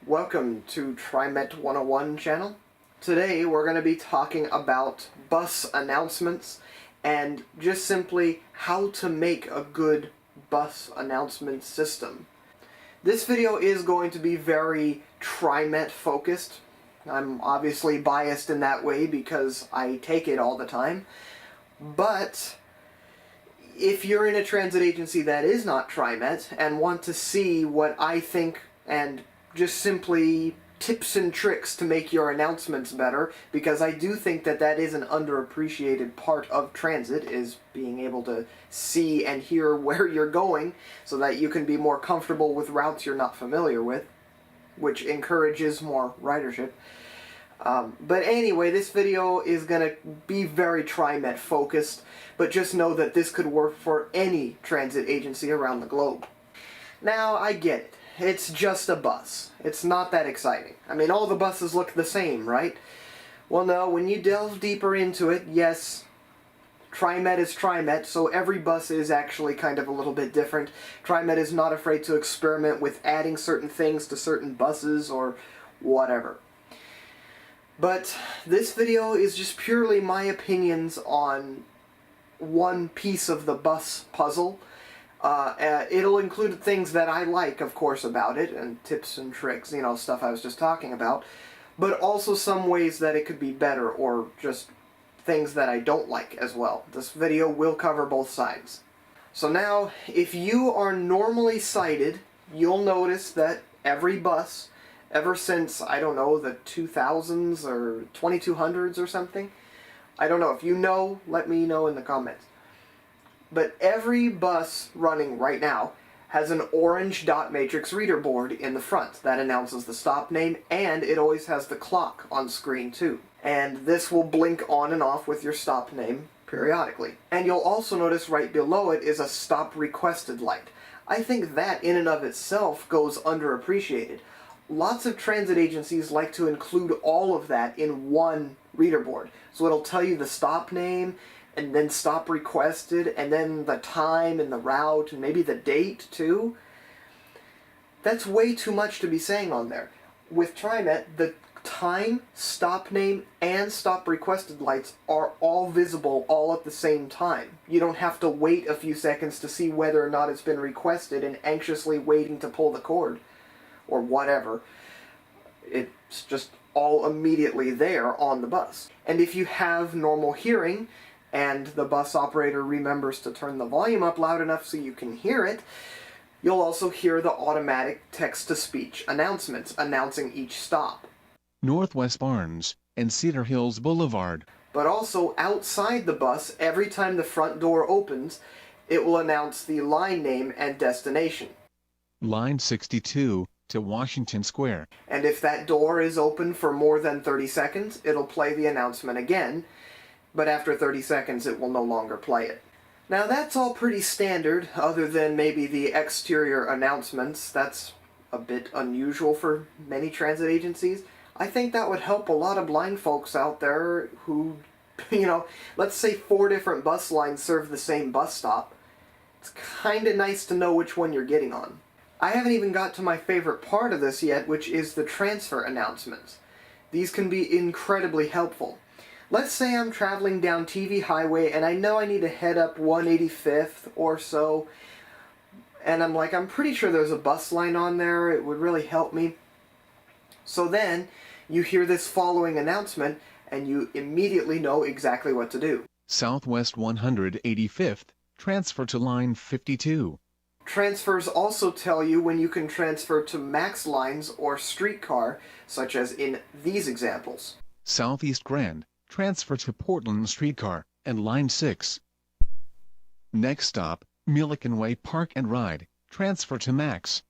Welcome to Trimet 101 channel. Today we're going to be talking about bus announcements and just simply how to make a good bus announcement system. This video is going to be very Trimet focused. I'm obviously biased in that way because I take it all the time. But if you're in a transit agency that is not Trimet and want to see what I think and just simply tips and tricks to make your announcements better, because I do think that that is an underappreciated part of transit, is being able to see and hear where you're going so that you can be more comfortable with routes you're not familiar with, which encourages more ridership. But anyway, this video is going to be very Trimet focused, but just know that this could work for any transit agency around the globe. Now, I get it. It's just a bus. It's not that exciting. I mean, all the buses look the same, right? Well, no, when you delve deeper into it, yes, Trimet is Trimet, so every bus is actually kind of a little bit different. Trimet is not afraid to experiment with adding certain things to certain buses or whatever. But this video is just purely my opinions on one piece of the bus puzzle. It'll include things that I like, of course, about it, and tips and tricks, you know, stuff I was just talking about, but also some ways that it could be better, or just things that I don't like as well. This video will cover both sides. So now, if you are normally sighted, you'll notice that every bus, ever since, I don't know, the 2000s or 2200s or something, I don't know. If you know, let me know in the comments. But every bus running right now has an orange dot matrix reader board in the front that announces the stop name, and it always has the clock on screen too. And this will blink on and off with your stop name periodically. And you'll also notice right below it is a stop requested light. I think that in and of itself goes underappreciated. Lots of transit agencies like to include all of that in one reader board. So it'll tell you the stop name, and then stop requested, and then the time and the route, and maybe the date too. That's way too much to be saying on there. With Trimet, the time, stop name, and stop requested lights are all visible all at the same time. You don't have to wait a few seconds to see whether or not it's been requested and anxiously waiting to pull the cord, or whatever. It's just all immediately there on the bus. And if you have normal hearing, and the bus operator remembers to turn the volume up loud enough so you can hear it, you'll also hear the automatic text-to-speech announcements announcing each stop. Northwest Barnes and Cedar Hills Boulevard. But also outside the bus, every time the front door opens, it will announce the line name and destination. Line 62 to Washington Square. And if that door is open for more than 30 seconds, it'll play the announcement again, but after 30 seconds it will no longer play it. Now that's all pretty standard, other than maybe the exterior announcements. That's a bit unusual for many transit agencies. I think that would help a lot of blind folks out there who, you know, let's say 4 different bus lines serve the same bus stop. It's kinda nice to know which one you're getting on. I haven't even got to my favorite part of this yet, which is the transfer announcements. These can be incredibly helpful. Let's say I'm traveling down TV Highway and I know I need to head up 185th or so, and I'm pretty sure there's a bus line on there, it would really help me. So then, you hear this following announcement and you immediately know exactly what to do. Southwest 185th, transfer to line 52. Transfers also tell you when you can transfer to MAX lines or streetcar, such as in these examples. Southeast Grand, transfer to Portland Streetcar and line 6. Next stop, Milliken Way Park and Ride, transfer to MAX.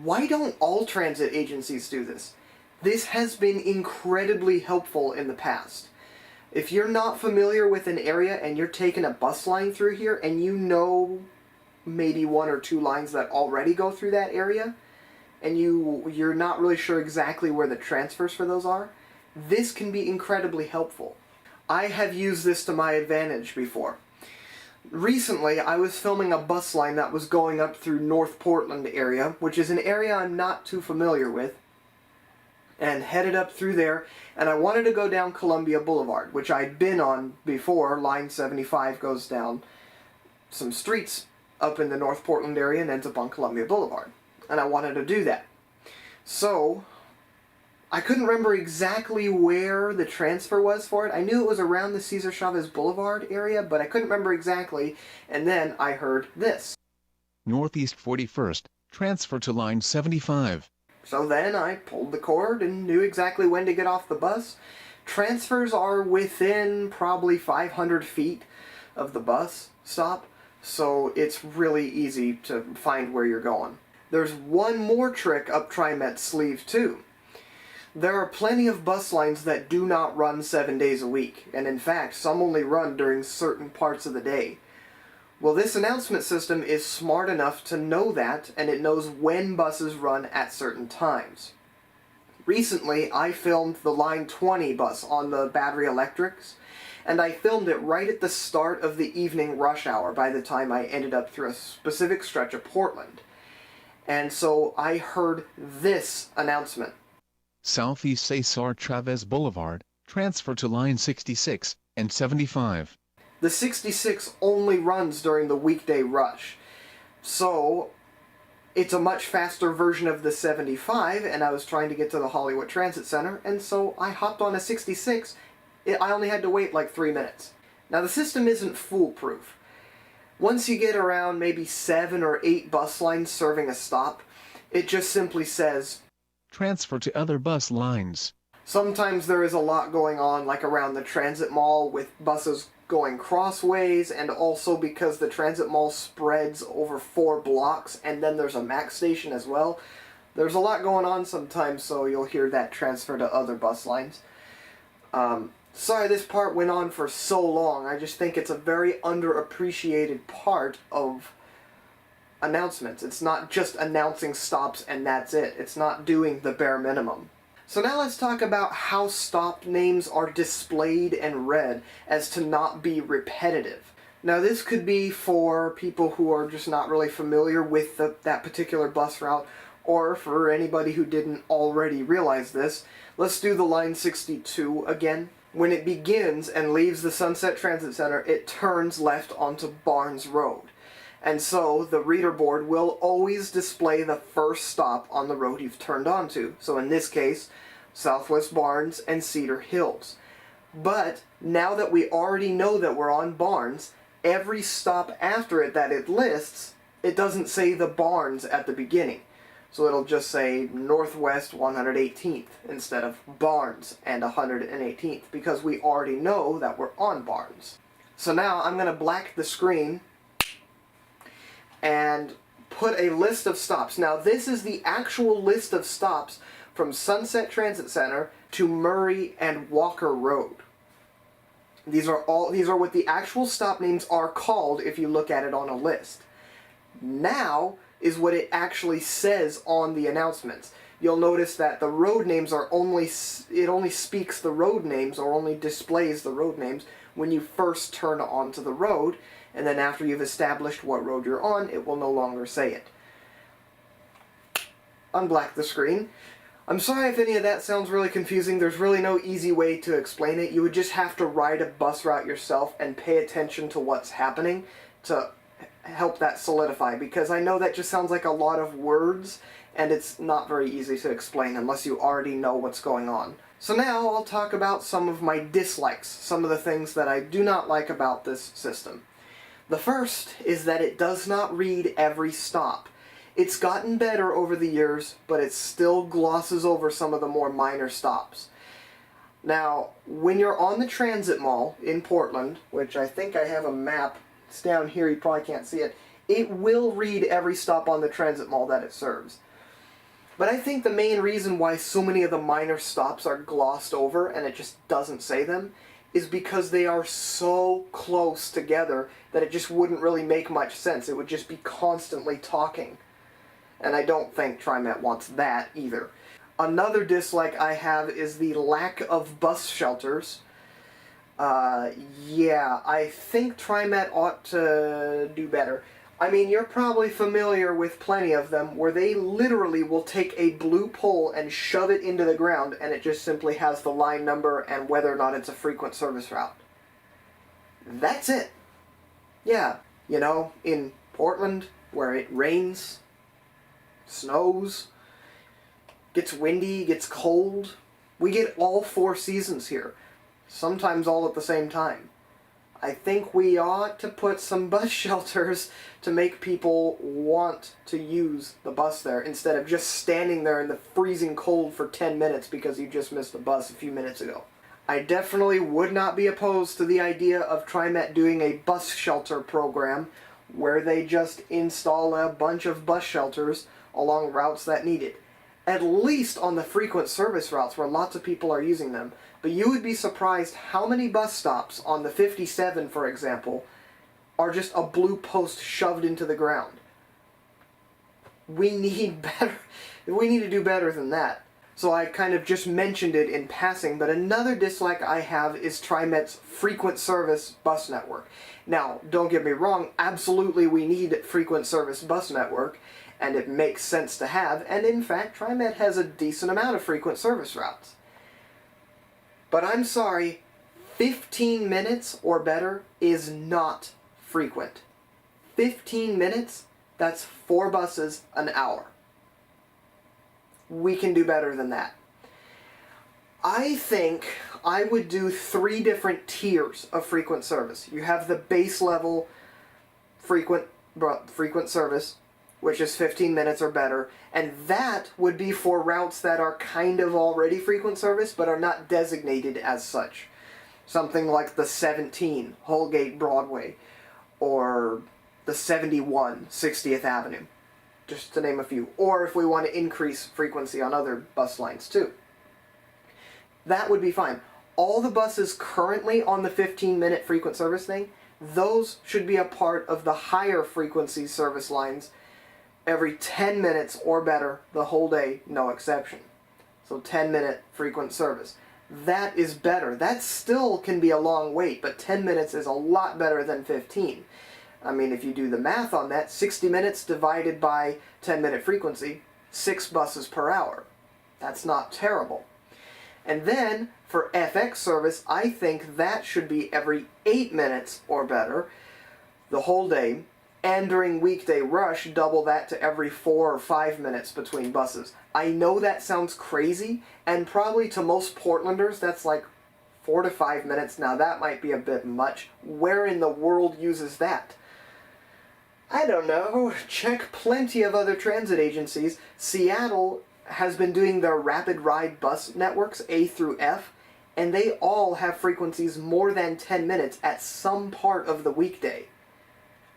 Why don't all transit agencies do this? This has been incredibly helpful in the past. If you're not familiar with an area and you're taking a bus line through here and you know maybe 1 or 2 lines that already go through that area, and you're not really sure exactly where the transfers for those are, this can be incredibly helpful. I have used this to my advantage before. Recently, I was filming a bus line that was going up through North Portland area, which is an area I'm not too familiar with, and headed up through there, and I wanted to go down Columbia Boulevard, which I'd been on before. Line 75 goes down some streets up in the North Portland area and ends up on Columbia Boulevard, and I wanted to do that. So I couldn't remember exactly where the transfer was for it. I knew it was around the Cesar Chavez Boulevard area, but I couldn't remember exactly, and then I heard this. Northeast 41st, transfer to line 75. So then I pulled the cord and knew exactly when to get off the bus. Transfers are within probably 500 feet of the bus stop, so it's really easy to find where you're going. There's one more trick up Trimet's sleeve too. There are plenty of bus lines that do not run 7 days a week, and in fact, some only run during certain parts of the day. Well, this announcement system is smart enough to know that, and it knows when buses run at certain times. Recently, I filmed the Line 20 bus on the battery electrics, and I filmed it right at the start of the evening rush hour by the time I ended up through a specific stretch of Portland. And so I heard this announcement. Southeast Cesar Chavez Boulevard, transfer to line 66 and 75. The 66 only runs during the weekday rush, so it's a much faster version of the 75, and I was trying to get to the Hollywood Transit Center, and so I hopped on a 66. I only had to wait like 3 minutes. Now the system isn't foolproof. Once you get around maybe 7 or 8 bus lines serving a stop, it just simply says, transfer to other bus lines. Sometimes there is a lot going on, like around the transit mall with buses going crossways, and also because the transit mall spreads over 4 blocks and then there's a MAX station as well. There's a lot going on sometimes, so you'll hear that transfer to other bus lines. Sorry this part went on for so long. I just think it's a very underappreciated part of announcements. It's not just announcing stops and that's it. It's not doing the bare minimum. So now let's talk about how stop names are displayed and read as to not be repetitive. Now this could be for people who are just not really familiar with that particular bus route, or for anybody who didn't already realize this. Let's do the line 62 again. When it begins and leaves the Sunset Transit Center, it turns left onto Barnes Road. And so the reader board will always display the first stop on the road you've turned onto. So in this case, Southwest Barnes and Cedar Hills. But now that we already know that we're on Barnes, every stop after it that it lists, it doesn't say the Barnes at the beginning. So it'll just say Northwest 118th instead of Barnes and 118th, because we already know that we're on Barnes. So now I'm going to black the screen and put a list of stops. Now this is the actual list of stops from Sunset Transit Center to Murray and Walker Road. These are what the actual stop names are called if you look at it on a list. Now is what it actually says on the announcements. You'll notice that the road names are only speaks the road names, or only displays the road names when you first turn onto the road, and then after you've established what road you're on, it will no longer say it. Unblack the screen. I'm sorry if any of that sounds really confusing. There's really no easy way to explain it. You would just have to ride a bus route yourself and pay attention to what's happening to help that solidify, because I know that just sounds like a lot of words, and it's not very easy to explain unless you already know what's going on. So now I'll talk about some of my dislikes, some of the things that I do not like about this system. The first is that it does not read every stop. It's gotten better over the years, but it still glosses over some of the more minor stops. Now, when you're on the transit mall in Portland, which I think I have a map, it's down here, you probably can't see it, it will read every stop on the transit mall that it serves. But I think the main reason why so many of the minor stops are glossed over and it just doesn't say them is because they are so close together that it just wouldn't really make much sense. It would just be constantly talking. And I don't think Trimet wants that either. Another dislike I have is the lack of bus shelters. Yeah, I think Trimet ought to do better. I mean, you're probably familiar with plenty of them where they literally will take a blue pole and shove it into the ground, and it just simply has the line number and whether or not it's a frequent service route. That's it. Yeah, you know, in Portland, where it rains, snows, gets windy, gets cold, we get all 4 seasons here, sometimes all at the same time. I think we ought to put some bus shelters to make people want to use the bus there instead of just standing there in the freezing cold for 10 minutes because you just missed the bus a few minutes ago. I definitely would not be opposed to the idea of Trimet doing a bus shelter program where they just install a bunch of bus shelters along routes that need it. At least on the frequent service routes where lots of people are using them. But you would be surprised how many bus stops on the 57, for example, are just a blue post shoved into the ground. We need better. We need to do better than that. So I kind of just mentioned it in passing, but another dislike I have is Trimet's frequent service bus network. Now, don't get me wrong, absolutely we need a frequent service bus network, and it makes sense to have, and in fact, Trimet has a decent amount of frequent service routes. But I'm sorry, 15 minutes or better is not frequent. 15 minutes, that's 4 buses an hour. We can do better than that. I think I would do 3 different tiers of frequent service. You have the base level frequent service, which is 15 minutes or better, and that would be for routes that are kind of already frequent service but are not designated as such. Something like the 17 Holgate Broadway or the 71 60th Avenue, just to name a few, or if we want to increase frequency on other bus lines too. That would be fine. All the buses currently on the 15-minute frequent service thing, those should be a part of the higher frequency service lines every 10 minutes or better the whole day, no exception. So 10-minute frequent service. That is better. That still can be a long wait, but 10 minutes is a lot better than 15. I mean, if you do the math on that, 60 minutes divided by 10-minute frequency, 6 buses per hour. That's not terrible. And then, for FX service, I think that should be every 8 minutes or better the whole day, and during weekday rush, double that to every 4 or 5 minutes between buses. I know that sounds crazy, and probably to most Portlanders, that's like 4 to 5 minutes. Now, that might be a bit much. Where in the world uses that? I don't know. Check plenty of other transit agencies. Seattle has been doing their rapid ride bus networks, A through F, and they all have frequencies more than 10 minutes at some part of the weekday.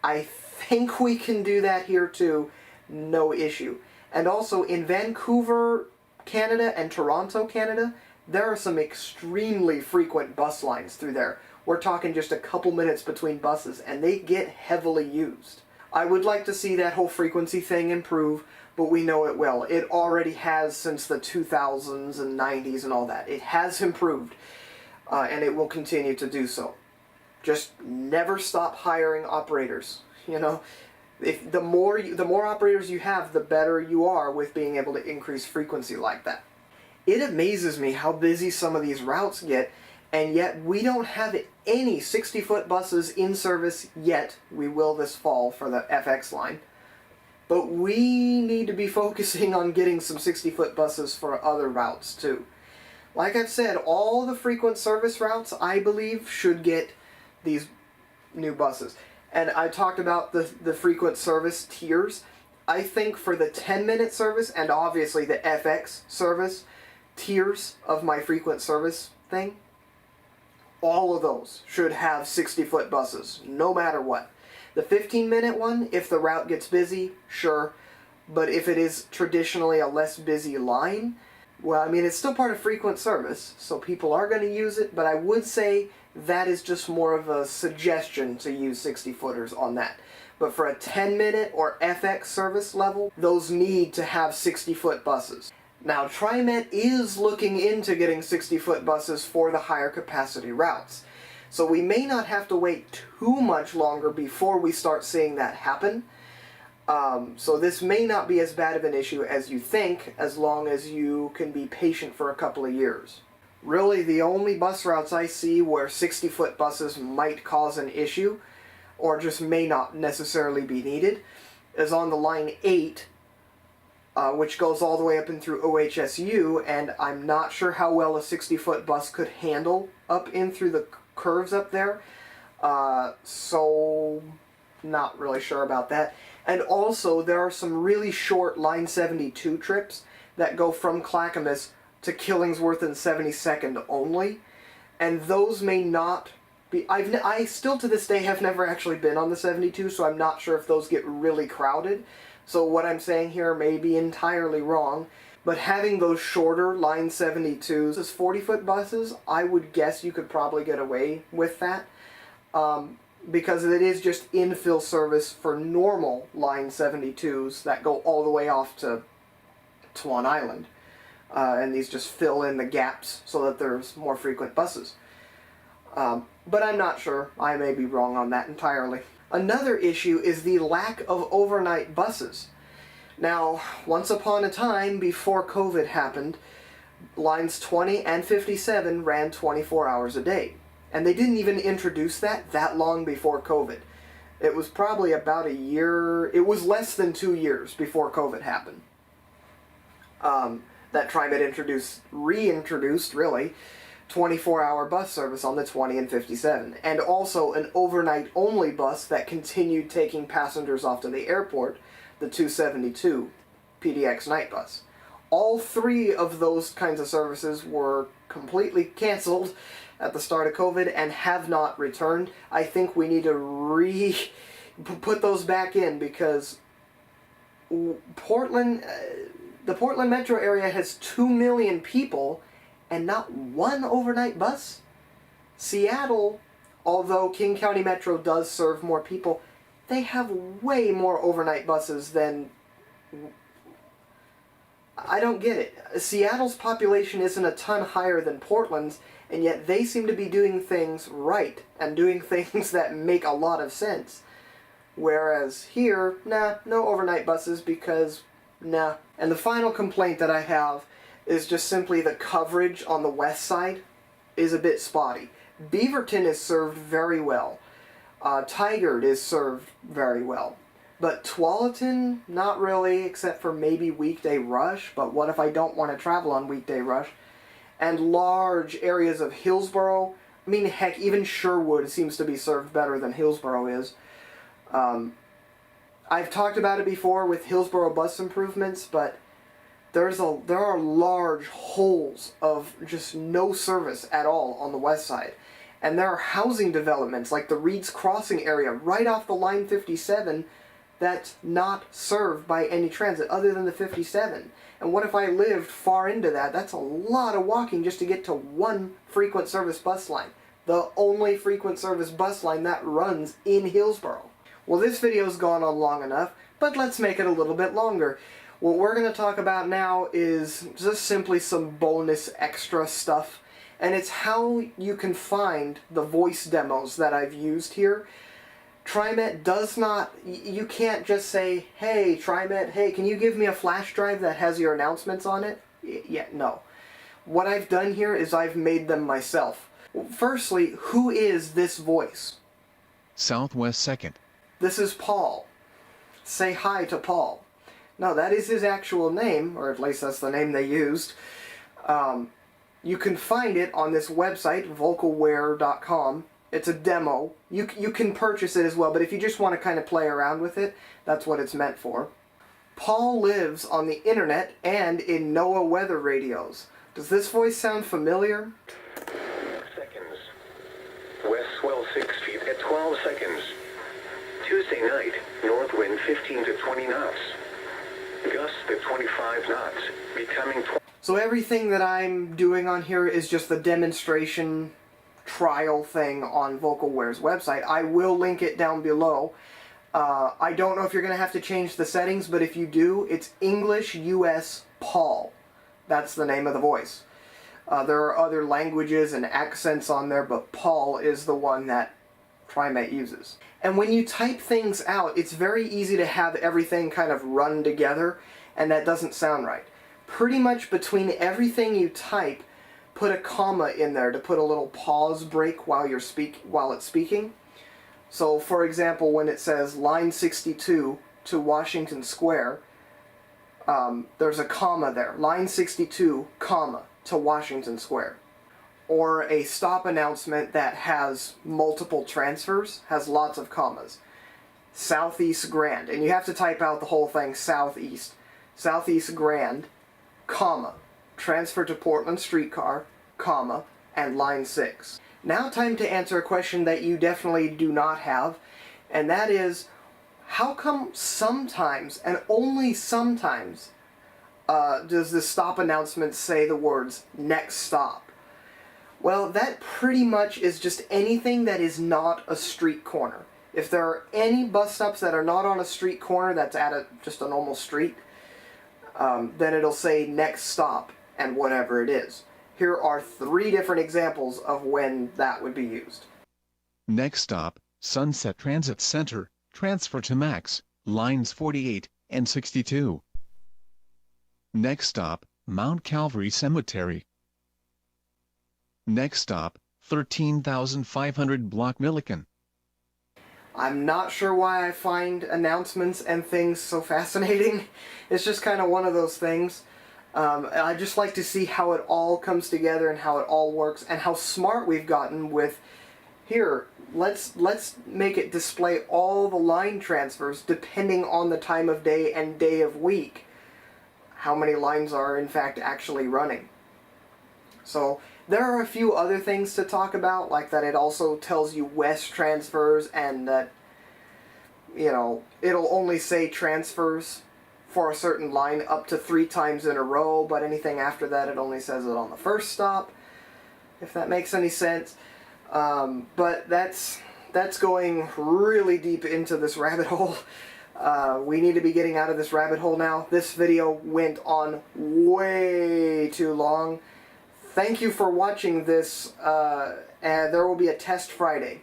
I think we can do that here too, no issue. And also in Vancouver, Canada and Toronto, Canada, there are some extremely frequent bus lines through there. We're talking just a couple minutes between buses, and they get heavily used. I would like to see that whole frequency thing improve, but we know it will. It already has since the 2000s and 90s and all that. It has improved, and it will continue to do so. Just never stop hiring operators. You know, if the more operators you have, the better you are with being able to increase frequency like that. It amazes me how busy some of these routes get, and yet we don't have any 60-foot buses in service yet. We will this fall for the FX line. But we need to be focusing on getting some 60-foot buses for other routes too. Like I've said, all the frequent service routes, I believe, should get these new buses. And I talked about the frequent service tiers. I think for the 10-minute service and obviously the FX service tiers of my frequent service thing, all of those should have 60-foot buses, no matter what. The 15-minute one, if the route gets busy, sure. But if it is traditionally a less busy line, well, I mean, it's still part of frequent service, so people are going to use it, but I would say that is just more of a suggestion to use 60-footers on that. But for a 10-minute or FX service level, those need to have 60-foot buses. Now, Trimet is looking into getting 60-foot buses for the higher capacity routes. So we may not have to wait too much longer before we start seeing that happen. So this may not be as bad of an issue as you think, as long as you can be patient for a couple of years. Really, the only bus routes I see where 60-foot buses might cause an issue, or just may not necessarily be needed, is on the line 8, which goes all the way up and through OHSU, and I'm not sure how well a 60-foot bus could handle up in through the curves up there, so not really sure about that. And also, there are some really short Line 72 trips that go from Clackamas to Killingsworth and 72nd only, and those may not be... I still to this day have never actually been on the 72, so I'm not sure if those get really crowded. So what I'm saying here may be entirely wrong, but having those shorter Line 72s as 40-foot buses, I would guess you could probably get away with that. Because it is just infill service for normal Line 72s that go all the way off to Swan Island. And these just fill in the gaps so that there's more frequent buses. But I'm not sure. I may be wrong on that entirely. Another issue is the lack of overnight buses. Now, once upon a time, before COVID happened, Lines 20 and 57 ran 24 hours a day. And they didn't even introduce that long before COVID. It was probably about a year, it was less than 2 years before COVID happened. That Trimet reintroduced, really, 24-hour bus service on the 20 and 57. And also an overnight-only bus that continued taking passengers off to the airport, the 272 PDX night bus. All three of those kinds of services were completely canceled at the start of COVID and have not returned. I think we need to put those back in, because Portland, the Portland metro area has 2 million people and not one overnight bus. Seattle, although King County Metro does serve more people, they have way more overnight buses than... I don't get it. Seattle's population isn't a ton higher than Portland's, and yet they seem to be doing things right, and doing things that make a lot of sense. Whereas here, nah, no overnight buses because, nah. And the final complaint that I have is just simply the coverage on the west side is a bit spotty. Beaverton is served very well. Tigard is served very well. But Tualatin, not really, except for maybe Weekday Rush. But what if I don't want to travel on Weekday Rush? And large areas of Hillsborough. I mean, heck, even Sherwood seems to be served better than Hillsborough is. I've talked about it before with Hillsborough bus improvements, but there are large holes of just no service at all on the west side. And there are housing developments like the Reeds Crossing area right off the Line 57 that's not served by any transit other than the 57. And what if I lived far into that? That's a lot of walking just to get to one frequent service bus line. The only frequent service bus line that runs in Hillsborough. Well, this video's gone on long enough, but let's make it a little bit longer. What we're going to talk about now is just simply some bonus extra stuff. And it's how you can find the voice demos that I've used here. Trimet does not, you can't just say, hey, Trimet, hey, can you give me a flash drive that has your announcements on it? Yeah, no. What I've done here is I've made them myself. Firstly, who is this voice? Southwest 2nd. This is Paul. Say hi to Paul. No, that is his actual name, or at least that's the name they used. You can find it on this website, vocalware.com. It's a demo. You can purchase it as well, but if you just want to kind of play around with it, that's what it's meant for. Paul lives on the internet and in NOAA weather radios. Does this voice sound familiar? Seconds. West swell 6 feet at 12 seconds. Tuesday night, north wind 15 to 20 knots. Gusts at 25 knots, becoming... So everything that I'm doing on here is just the demonstration trial thing on VocalWare's website. I will link it down below. I don't know if you're going to have to change the settings, but if you do, it's English US Paul. That's the name of the voice. There are other languages and accents on there, but Paul is the one that Trimet uses. And when you type things out, it's very easy to have everything kind of run together, and that doesn't sound right. Pretty much between everything you type, put a comma in there to put a little pause break while it's speaking. So, for example, when it says line 62 to Washington Square, there's a comma there. Line 62, comma, to Washington Square. Or a stop announcement that has multiple transfers, has lots of commas. Southeast Grand, and you have to type out the whole thing, Southeast. Southeast Grand, comma, transfer to Portland streetcar, comma, and line 6. Now time to answer a question that you definitely do not have, and that is, how come sometimes, and only sometimes, does the stop announcement say the words, next stop? Well, that pretty much is just anything that is not a street corner. If there are any bus stops that are not on a street corner that's at just a normal street, then it'll say next stop and whatever it is. Here are 3 different examples of when that would be used. Next stop, Sunset Transit Center, transfer to Max, lines 48 and 62. Next stop, Mount Calvary Cemetery. Next stop, 13,500 block Milliken. I'm not sure why I find announcements and things so fascinating. It's just kind of one of those things. I just like to see how it all comes together and how it all works and how smart we've gotten with, here, let's make it display all the line transfers depending on the time of day and day of week. How many lines are in fact actually running. So there are a few other things to talk about, like that it also tells you west transfers and that, you know, it'll only say transfers for a certain line up to 3 times in a row, but anything after that it only says it on the first stop, if that makes any sense. But that's going really deep into this rabbit hole. We need to be getting out of this rabbit hole now. This video went on way too long. Thank you for watching this, and there will be a test Friday.